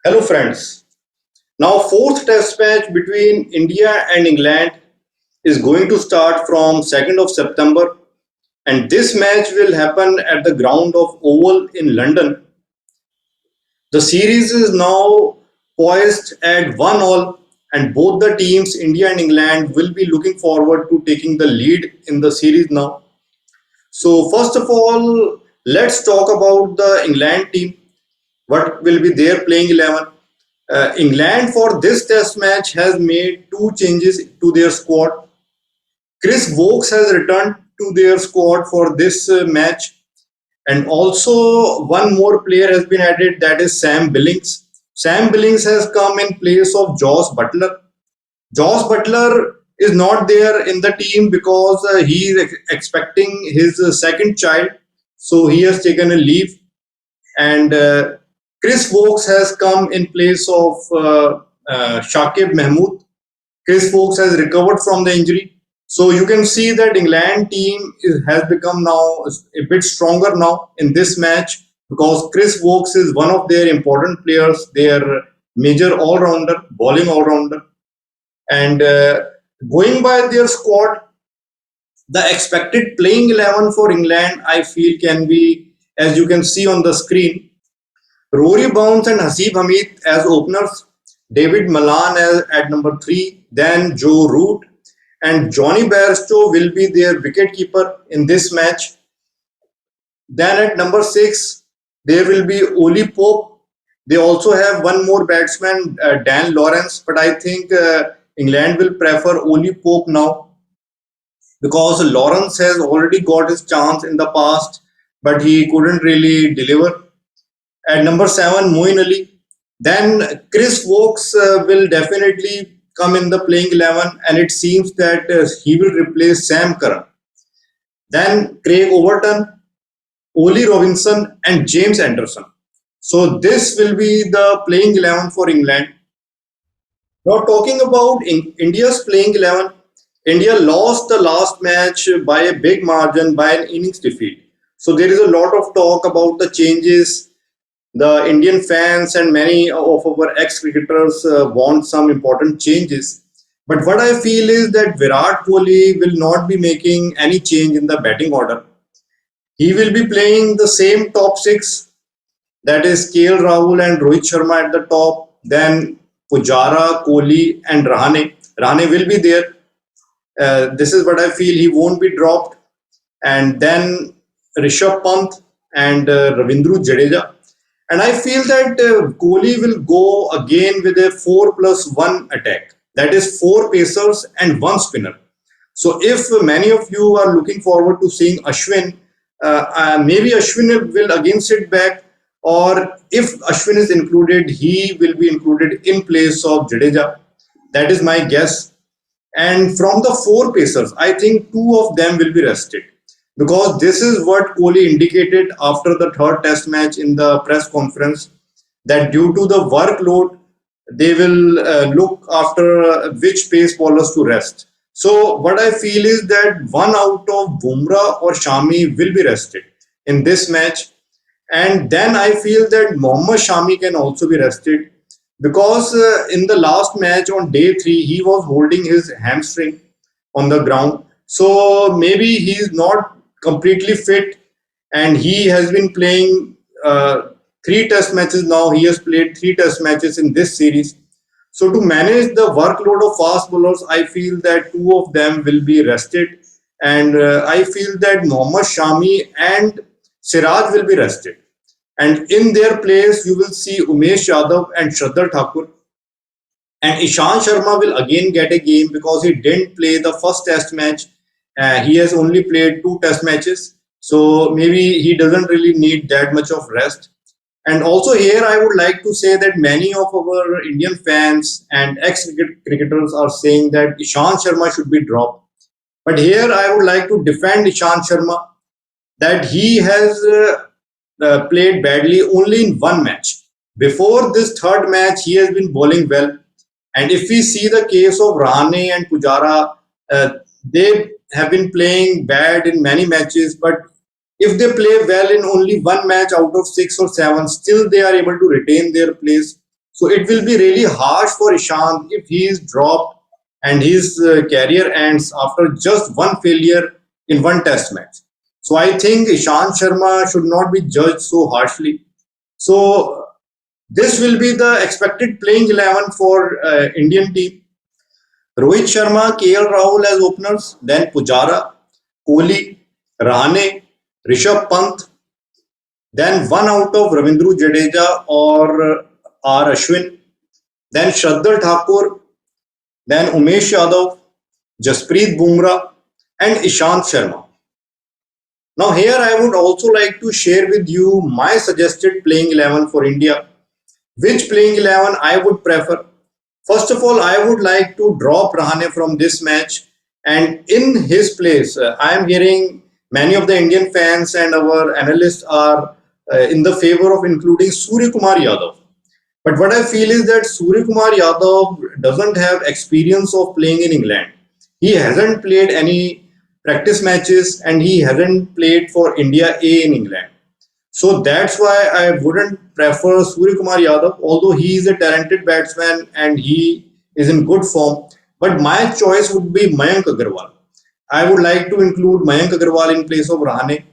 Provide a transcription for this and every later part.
Hello friends. Now fourth test match between India and England is going to start from 2nd of September, and this match will happen at the ground of Oval in London. The series is now poised at 1-all, and both the teams India and England will be looking forward to taking the lead in the series now. So first of all, let's talk about the England team. What will be their playing 11? England for this test match has made two changes to their squad. Chris Vokes has returned to their squad for this match, and also one more player has been added, that is Sam Billings. Sam Billings has come in place of Josh Butler. Josh Butler is not there in the team because he is expecting his second child, so he has taken a leave. And Chris Vokes has come in place of Shakib Mahmood. Chris Vokes has recovered from the injury. So you can see that England team has become now a bit stronger now in this match because Chris Vokes is one of their important players, their major all-rounder, bowling all-rounder. And going by their squad, the expected playing 11 for England, I feel, can be, as you can see on the screen, Rory Bounce and Hasib Hamid as openers, David Malan at number 3, then Joe Root and Johnny Bairstow will be their wicketkeeper in this match. Then at number 6, there will be Oli Pope. They also have one more batsman, Dan Lawrence, but I think England will prefer Oli Pope now because Lawrence has already got his chance in the past, but he couldn't really deliver. At number 7, Moeen Ali. Then Chris Vokes will definitely come in the playing 11, and it seems that he will replace Sam Curran. Then Craig Overton, Oli Robinson, and James Anderson. So this will be the playing 11 for England. Now talking about India's playing 11, India lost the last match by a big margin by an innings defeat. So there is a lot of talk about the changes. The Indian fans and many of our ex-cricketers want some important changes. But what I feel is that Virat Kohli will not be making any change in the batting order. He will be playing the same top six, that is KL Rahul and Rohit Sharma at the top. Then Pujara, Kohli, and Rahane. Rahane will be there. This is what I feel. He won't be dropped. And then Rishabh Pant and Ravindra Jadeja. And I feel that Kohli will go again with a 4+1 attack. That is 4 pacers and 1 spinner. So if many of you are looking forward to seeing Ashwin, maybe Ashwin will again sit back, or if Ashwin is included, he will be included in place of Jadeja. That is my guess. And from the 4 pacers, I think 2 of them will be rested because this is what Kohli indicated after the third test match in the press conference, that due to the workload, they will look after which pace bowlers to rest. So what I feel is that one out of Bumrah or Shami will be rested in this match. And then I feel that Mohammad Shami can also be rested because in the last match on day 3, he was holding his hamstring on the ground. So maybe he is not completely fit, and he has been playing 3 test matches now. He has played 3 test matches in this series. So to manage the workload of fast bowlers, I feel that 2 of them will be rested, and I feel that Mohammad Shami and Siraj will be rested. And in their place, you will see Umesh Yadav and Shraddha Thakur. And Ishant Sharma will again get a game because he didn't play the first test match. He has only played 2 test matches. So maybe he doesn't really need that much of rest. And also here, I would like to say that many of our Indian fans and ex-cricketers are saying that Ishant Sharma should be dropped. But here, I would like to defend Ishant Sharma that he has played badly only in 1 match. Before this third match, he has been bowling well. And if we see the case of Rahane and Pujara, they have been playing bad in many matches, but if they play well in only 1 match out of 6 or 7, still they are able to retain their place. So it will be really harsh for Ishant if he is dropped and his career ends after just one failure in one test match. So I think Ishant Sharma should not be judged so harshly. So this will be the expected playing 11 for Indian team. Rohit Sharma, KL Rahul as openers, then Pujara, Kohli, Rahane, Rishabh Pant, then one out of Ravindra Jadeja or R. Ashwin, then Shraddha Thakur, then Umesh Yadav, Jasprit Bumrah, and Ishant Sharma. Now, here I would also like to share with you my suggested playing 11 for India. Which playing 11 I would prefer? First of all, I would like to drop Rahane from this match, and in his place, I am hearing many of the Indian fans and our analysts are in the favor of including Surya Kumar Yadav. But what I feel is that Surya Kumar Yadav doesn't have experience of playing in England. He hasn't played any practice matches and he hasn't played for India A in England. So that's why I wouldn't prefer Surya Kumar Yadav, although he is a talented batsman and he is in good form. But my choice would be Mayank Agarwal. I would like to include Mayank Agarwal in place of Rahane,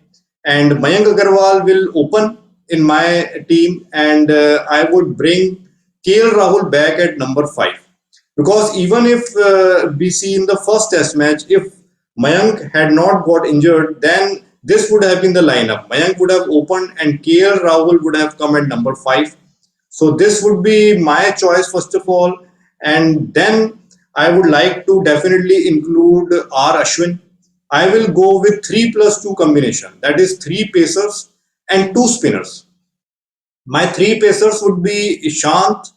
and Mayank Agarwal will open in my team, and I would bring KL Rahul back at number 5. Because even if we see in the first test match, if Mayank had not got injured, then this would have been the lineup. Mayank would have opened and KL Rahul would have come at number 5. So this would be my choice first of all. And then I would like to definitely include R. Ashwin. I will go with 3 plus 2 combination. That is 3 pacers and 2 spinners. My 3 pacers would be Ishant,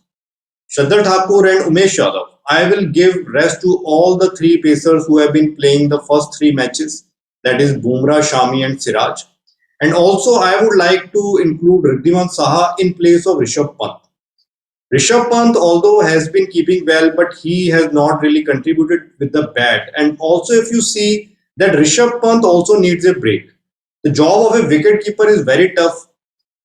Shraddha Thakur and Umesh Yadav. I will give rest to all the 3 pacers who have been playing the first 3 matches. That is Bumrah, Shami and Siraj. And also I would like to include Riddhiman Saha in place of Rishabh Pant. Rishabh Pant, although has been keeping well, but he has not really contributed with the bat. And also, if you see that Rishabh Pant also needs a break. The job of a wicket keeper is very tough.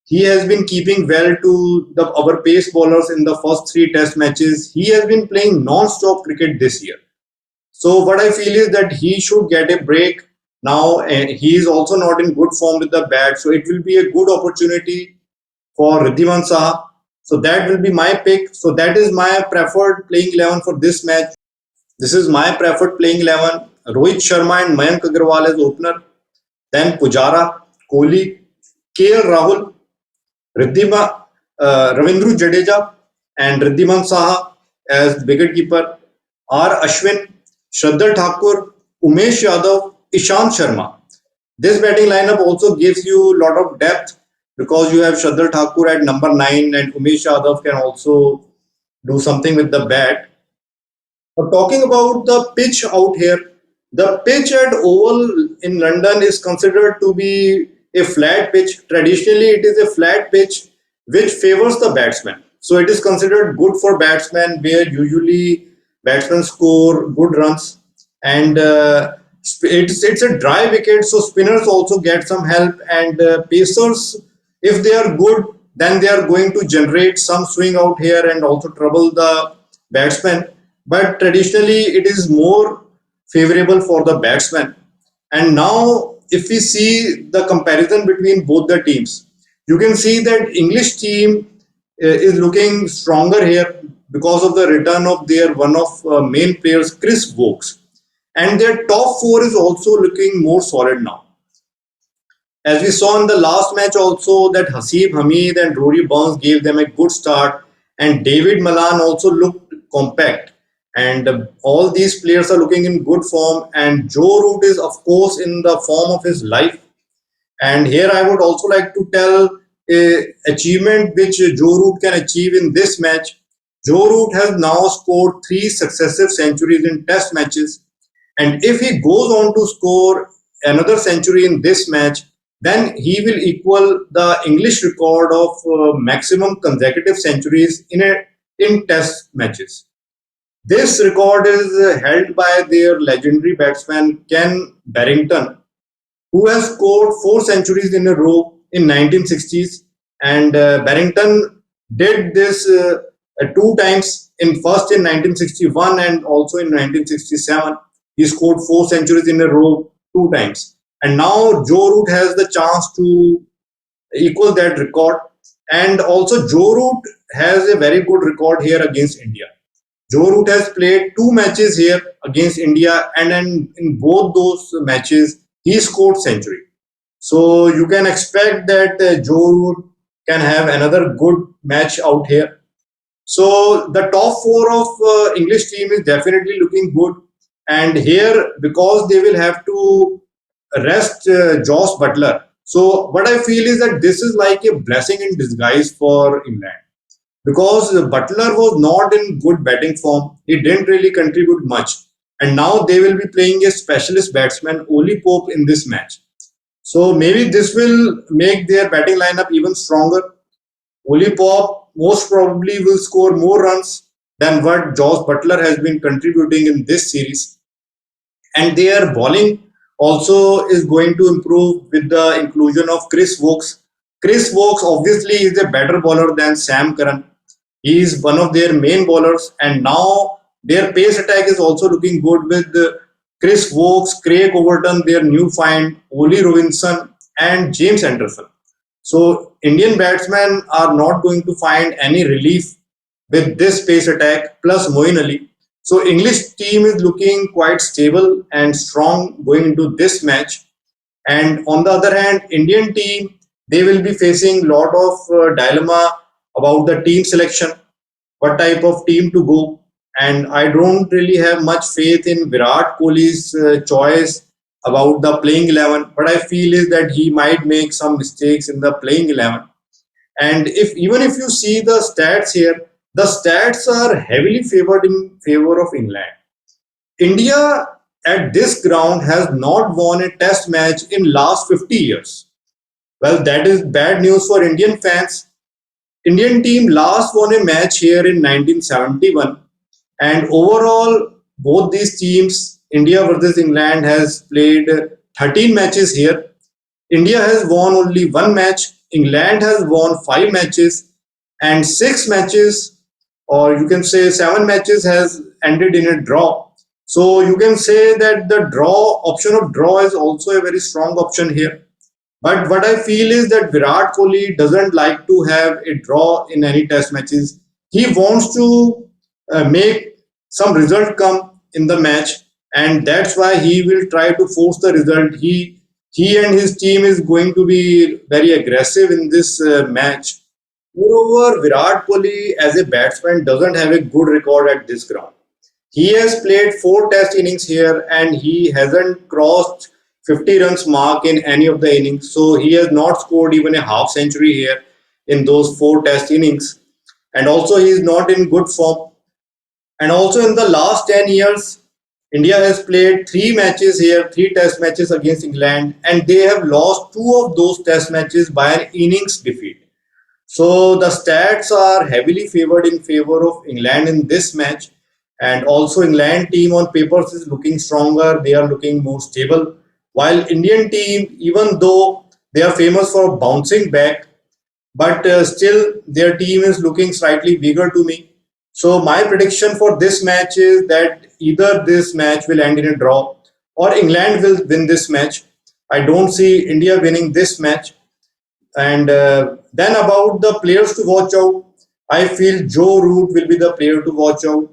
He has been keeping well to our pace bowlers in the first 3 test matches. He has been playing non-stop cricket this year. So what I feel is that he should get a break now. And he is also not in good form with the bat. So it will be a good opportunity for Riddhiman Saha. So that will be my pick. So that is my preferred playing 11 for this match. This is my preferred playing 11. Rohit Sharma and Mayank Agarwal as opener. Then Pujara, Kohli, KL Rahul, Riddhima, Ravindra Jadeja and Riddhiman Saha as wicketkeeper. R. Ashwin, Shraddha Thakur, Umesh Yadav, Ishant Sharma. This batting lineup also gives you a lot of depth because you have Shraddha Thakur at number 9 and Umesh Yadav can also do something with the bat. But talking about the pitch out here, the pitch at Oval in London is considered to be a flat pitch. Traditionally, it is a flat pitch which favors the batsman. So it is considered good for batsmen where usually batsmen score good runs and it's a dry wicket, so spinners also get some help and pacers, if they are good, then they are going to generate some swing out here and also trouble the batsman. But traditionally, it is more favorable for the batsman. And now, if we see the comparison between both the teams, you can see that English team is looking stronger here because of the return of their one of main players, Chris Vokes, and their top 4 is also looking more solid now. As we saw in the last match also that Hasib Hamid and Rory Burns gave them a good start and David Malan also looked compact and all these players are looking in good form and Joe Root is of course in the form of his life. And here I would also like to tell a achievement which Joe Root can achieve in this match. Joe Root has now scored 3 successive centuries in test matches, and if he goes on to score another century in this match, then he will equal the English record of maximum consecutive centuries in test matches. This record is held by their legendary batsman Ken Barrington, who has scored 4 centuries in a row in 1960s. And Barrington did this two times. In first in 1961 and also in 1967, he scored four centuries in a row two times. And now Joe Root has the chance to equal that record. And also Joe Root has a very good record here against India. Joe Root has played two matches here against India, and in both those matches, he scored century. So you can expect that Joe Root can have another good match out here. So the top four of English team is definitely looking good, and here because they will have to rest Josh Butler. So what I feel is that this is like a blessing in disguise for England because Butler was not in good batting form. He didn't really contribute much, and now they will be playing a specialist batsman, Oli Pope, in this match. So maybe this will make their batting lineup even stronger. Oli Pope most probably will score more runs than what Josh Butler has been contributing in this series, and their bowling also is going to improve with the inclusion of Chris Wokes. Chris Wokes obviously is a better bowler than Sam Curran. He is one of their main bowlers, and now their pace attack is also looking good with Chris Wokes, Craig Overton, their new find, Oli Robinson, and James Anderson. So Indian batsmen are not going to find any relief with this pace attack plus Moeen Ali. So English team is looking quite stable and strong going into this match. And on the other hand, Indian team they will be facing lot of dilemma about the team selection, what type of team to go. And I don't really have much faith in Virat Kohli's choice about the playing 11. But I feel is that he might make some mistakes in the playing 11. And if even if you see the stats here, the stats are heavily favored in favor of England. India at this ground has not won a test match in last 50 years. Well, that is bad news for Indian fans. Indian team last won a match here in 1971, and overall both these teams, India versus England, has played 13 matches here. India has won only one match. England has won five matches, and six matches, or you can say seven matches, has ended in a draw. So you can say that the draw option of draw is also a very strong option here. But what I feel is that Virat Kohli doesn't like to have a draw in any test matches. He wants to make some result come in the match, and that's why he will try to force the result. He and his team is going to be very aggressive in this match. Moreover, Virat Kohli as a batsman doesn't have a good record at this ground. He has played four test innings here and he hasn't crossed 50 runs mark in any of the innings. So he has not scored even a half century here in those four test innings. And also he is not in good form. And also in the last 10 years, India has played three matches here, three test matches against England, and they have lost two of those test matches by an innings defeat. So the stats are heavily favored in favor of England in this match. And also England team on papers is looking stronger. They are looking more stable. While Indian team, even though they are famous for bouncing back, but still their team is looking slightly bigger to me. So my prediction for this match is that either this match will end in a draw or England will win this match. I don't see India winning this match. And then about the players to watch out, I feel Joe Root will be the player to watch out.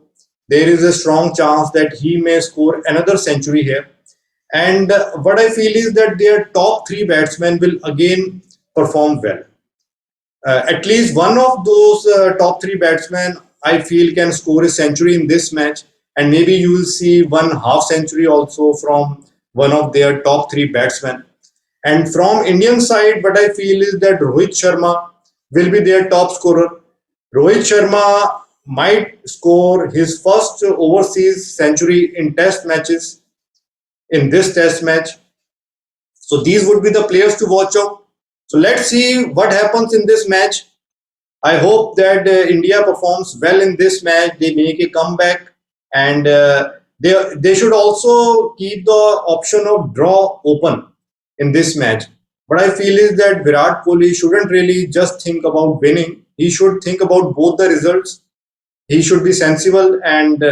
There is a strong chance that he may score another century here. And what I feel is that their top three batsmen will again perform well. At least one of those top three batsmen I feel can score a century in this match, and maybe you will see one half century also from one of their top three batsmen. And from Indian side, what I feel is that Rohit Sharma will be their top scorer. Rohit Sharma might score his first overseas century in test matches in this test match. So these would be the players to watch out. So let's see what happens in this match. I hope that India performs well in this match. They make a comeback, and they should also keep the option of draw open in this match. What I feel is that Virat Kohli shouldn't really just think about winning. He should think about both the results. he should be sensible. And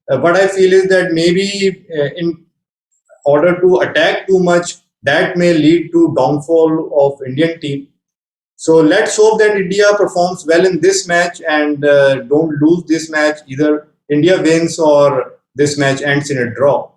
what I feel is that maybe in order to attack too much, that may lead to downfall of Indian team. So let's hope that India performs well in this match and don't lose this match. Either India wins or this match ends in a draw.